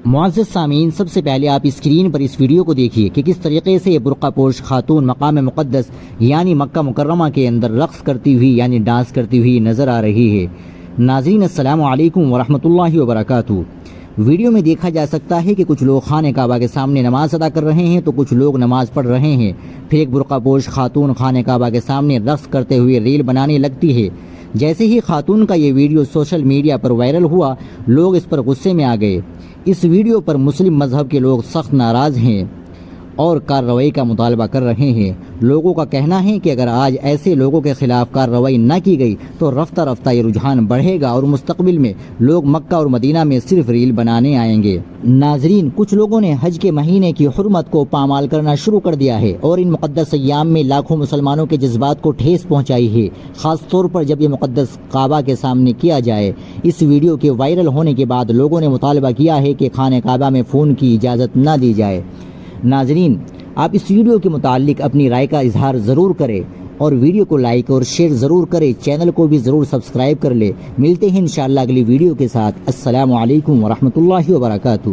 معزز سامعین، سب سے پہلے آپ اسکرین پر اس ویڈیو کو دیکھیے کہ کس طریقے سے یہ برقع پوش خاتون مقام مقدس یعنی مکہ مکرمہ کے اندر رقص کرتی ہوئی یعنی ڈانس کرتی ہوئی نظر آ رہی ہے۔ ناظرین السلام علیکم ورحمۃ اللہ وبرکاتہ۔ ویڈیو میں دیکھا جا سکتا ہے کہ کچھ لوگ خانہ کعبہ کے سامنے نماز ادا کر رہے ہیں تو کچھ لوگ نماز پڑھ رہے ہیں۔ پھر ایک برقع پوش خاتون خانہ کعبہ کے سامنے رقص کرتے ہوئے ریل بنانے لگتی ہے۔ جیسے ہی خاتون کا یہ ویڈیو سوشل میڈیا پر وائرل ہوا، لوگ اس پر غصے میں آ گئے۔ اس ویڈیو پر مسلم مذہب کے لوگ سخت ناراض ہیں اور کارروائی کا مطالبہ کر رہے ہیں۔ لوگوں کا کہنا ہے کہ اگر آج ایسے لوگوں کے خلاف کارروائی نہ کی گئی تو رفتہ رفتہ یہ رجحان بڑھے گا اور مستقبل میں لوگ مکہ اور مدینہ میں صرف ریل بنانے آئیں گے۔ ناظرین، کچھ لوگوں نے حج کے مہینے کی حرمت کو پامال کرنا شروع کر دیا ہے اور ان مقدس ایام میں لاکھوں مسلمانوں کے جذبات کو ٹھیس پہنچائی ہے، خاص طور پر جب یہ مقدس کعبہ کے سامنے کیا جائے۔ اس ویڈیو کے وائرل ہونے کے بعد لوگوں نے مطالبہ کیا ہے کہ خانہ کعبہ میں فون کی اجازت نہ دی جائے۔ ناظرین، آپ اس ویڈیو کے متعلق اپنی رائے کا اظہار ضرور کریں اور ویڈیو کو لائک اور شیئر ضرور کریں، چینل کو بھی ضرور سبسکرائب کر لیں۔ ملتے ہیں انشاءاللہ اگلی ویڈیو کے ساتھ۔ السلام علیکم ورحمۃ اللہ وبرکاتہ۔